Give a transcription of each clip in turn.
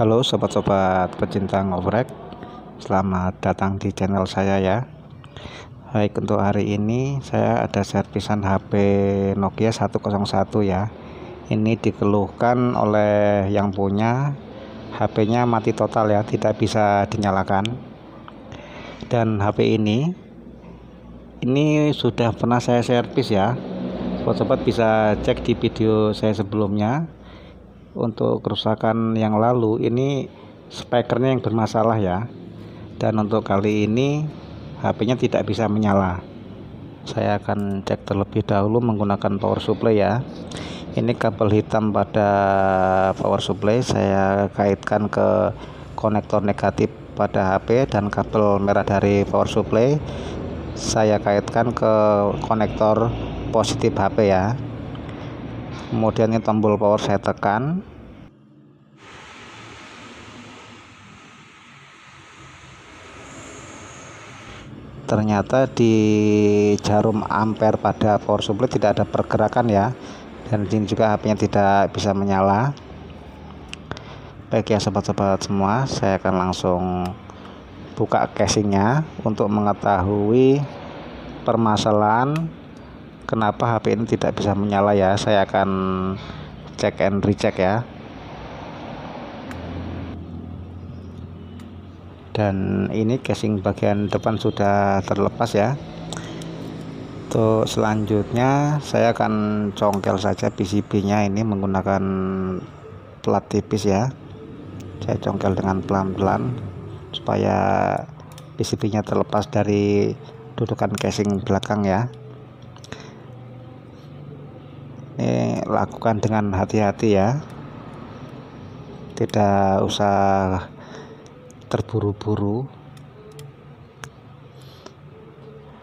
Halo sobat-sobat pecinta ngoprek, selamat datang di channel saya ya. Baik, untuk hari ini saya ada servisan HP Nokia 101 ya. Ini dikeluhkan oleh yang punya, HP-nya mati total ya, tidak bisa dinyalakan. Dan HP ini sudah pernah saya servis ya. Sobat-sobat bisa cek di video saya sebelumnya. Untuk kerusakan yang lalu ini spekernya yang bermasalah ya, dan untuk kali ini HP-nya tidak bisa menyala. Saya akan cek terlebih dahulu menggunakan power supply ya. Ini kabel hitam pada power supply saya kaitkan ke konektor negatif pada HP, dan kabel merah dari power supply saya kaitkan ke konektor positif HP ya. Kemudian ini tombol power saya tekan. Ternyata di jarum ampere pada power supply tidak ada pergerakan ya, dan ini juga HP-nya tidak bisa menyala. Baik ya sobat-sobat semua, saya akan langsung buka casingnya untuk mengetahui permasalahan kenapa HP ini tidak bisa menyala ya. Saya akan cek and recheck ya. Dan ini casing bagian depan sudah terlepas ya. Untuk selanjutnya saya akan congkel saja PCB-nya ini menggunakan plat tipis ya. Saya congkel dengan pelan-pelan supaya PCB-nya terlepas dari dudukan casing belakang ya. Ini lakukan dengan hati-hati ya, tidak usah terburu-buru.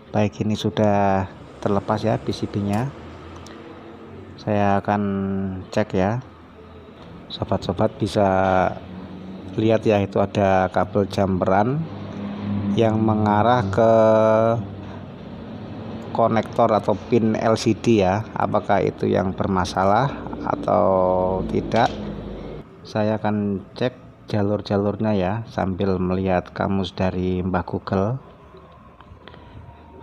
Baik, ini sudah terlepas ya PCB-nya. Saya akan cek ya. Sobat-sobat bisa lihat ya, itu ada kabel jumperan yang mengarah ke konektor atau pin LCD ya. Apakah itu yang bermasalah atau tidak? Saya akan cek jalur-jalurnya ya sambil melihat kamus dari Mbah Google.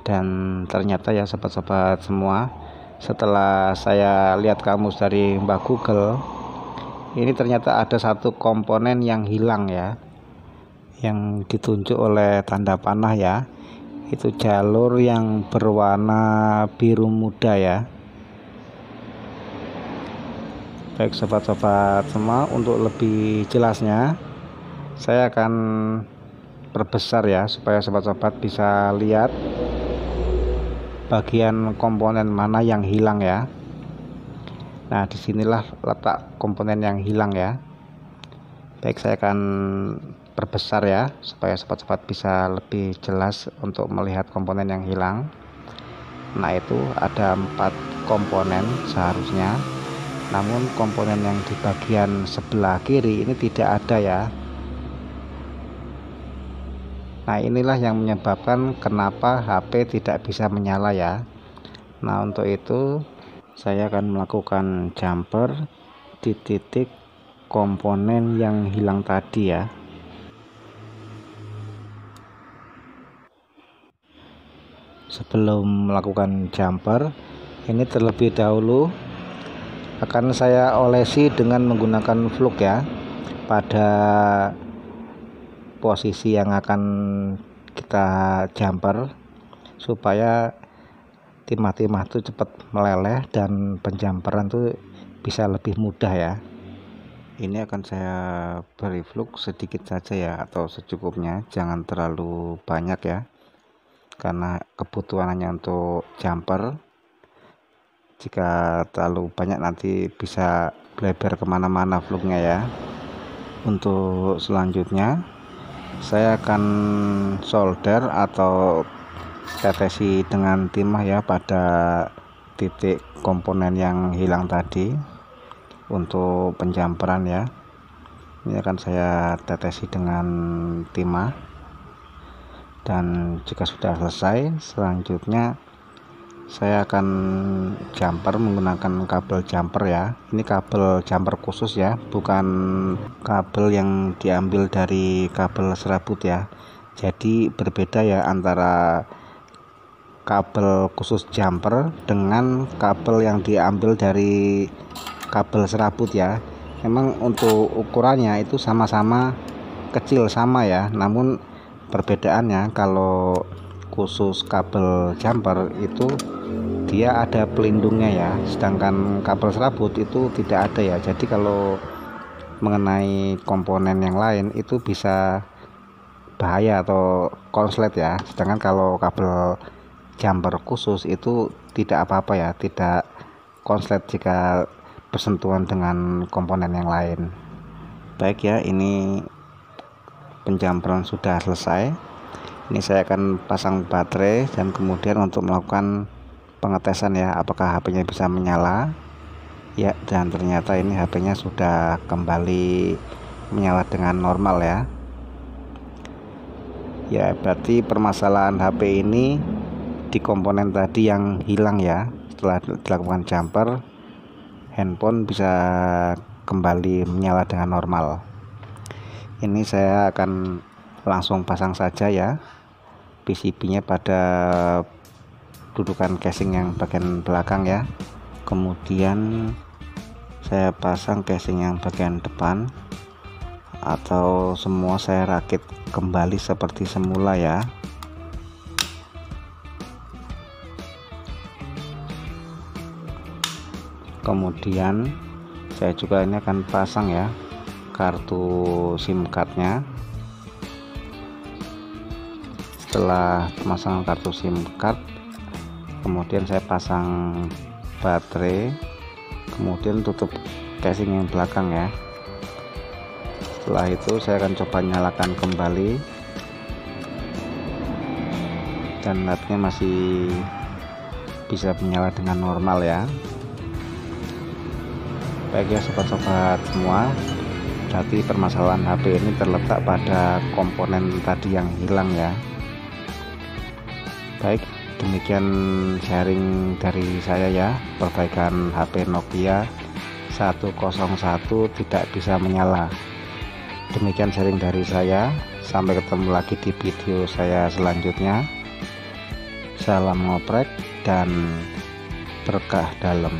Dan ternyata ya sobat-sobat semua, setelah saya lihat kamus dari Mbah Google, ini ternyata ada satu komponen yang hilang ya, yang ditunjuk oleh tanda panah ya. Itu jalur yang berwarna biru muda ya. Baik sobat-sobat semua, untuk lebih jelasnya saya akan perbesar ya supaya sobat-sobat bisa lihat bagian komponen mana yang hilang ya. Nah, disinilah letak komponen yang hilang ya. Baik, saya akan perbesar ya supaya sobat-sobat bisa lebih jelas untuk melihat komponen yang hilang. Nah, itu ada 4 komponen seharusnya, namun komponen yang di bagian sebelah kiri ini tidak ada ya. Nah, inilah yang menyebabkan kenapa HP tidak bisa menyala ya. Nah, untuk itu saya akan melakukan jumper di titik komponen yang hilang tadi ya. Sebelum melakukan jumper, ini terlebih dahulu akan saya olesi dengan menggunakan flux ya pada posisi yang akan kita jumper, supaya timah-timah itu cepat meleleh dan penjamperan itu bisa lebih mudah ya. Ini akan saya beri flux sedikit saja ya, atau secukupnya, jangan terlalu banyak ya, karena kebutuhannya untuk jumper. Jika terlalu banyak nanti bisa bleber kemana-mana fluknya ya. Untuk selanjutnya saya akan solder atau tetesi dengan timah ya pada titik komponen yang hilang tadi untuk penjamperan ya. Ini akan saya tetesi dengan timah. Dan jika sudah selesai, selanjutnya saya akan jumper menggunakan kabel jumper ya. Ini kabel jumper khusus ya, bukan kabel yang diambil dari kabel serabut ya. Jadi berbeda ya antara kabel khusus jumper dengan kabel yang diambil dari kabel serabut ya. Memang untuk ukurannya itu sama-sama kecil sama ya, namun perbedaannya kalau khusus kabel jumper itu dia ada pelindungnya ya, sedangkan kabel serabut itu tidak ada ya. Jadi kalau mengenai komponen yang lain itu bisa bahaya atau konslet ya, sedangkan kalau kabel jumper khusus itu tidak apa-apa ya, tidak konslet jika bersentuhan dengan komponen yang lain. Baik ya, ini penjamperan sudah selesai. Ini saya akan pasang baterai dan kemudian untuk melakukan pengetesan ya, apakah HP-nya bisa menyala ya. Dan ternyata ini HP-nya sudah kembali menyala dengan normal ya. Ya, berarti permasalahan HP ini di komponen tadi yang hilang ya. Setelah dilakukan jumper, handphone bisa kembali menyala dengan normal. Ini saya akan langsung pasang saja ya PCB-nya pada dudukan casing yang bagian belakang ya. Kemudian saya pasang casing yang bagian depan, atau semua saya rakit kembali seperti semula ya. Kemudian saya juga ini akan pasang ya kartu SIM cardnya. Setelah memasang kartu SIM card, kemudian saya pasang baterai, kemudian tutup casing yang belakang ya. Setelah itu saya akan coba nyalakan kembali, dan lampunya masih bisa menyala dengan normal ya. Baik ya sobat-sobat semua, berarti permasalahan HP ini terletak pada komponen tadi yang hilang ya. Baik, demikian sharing dari saya ya, perbaikan HP Nokia 101 tidak bisa menyala. Demikian sharing dari saya, sampai ketemu lagi di video saya selanjutnya. Salam ngoprek dan berkah dalam.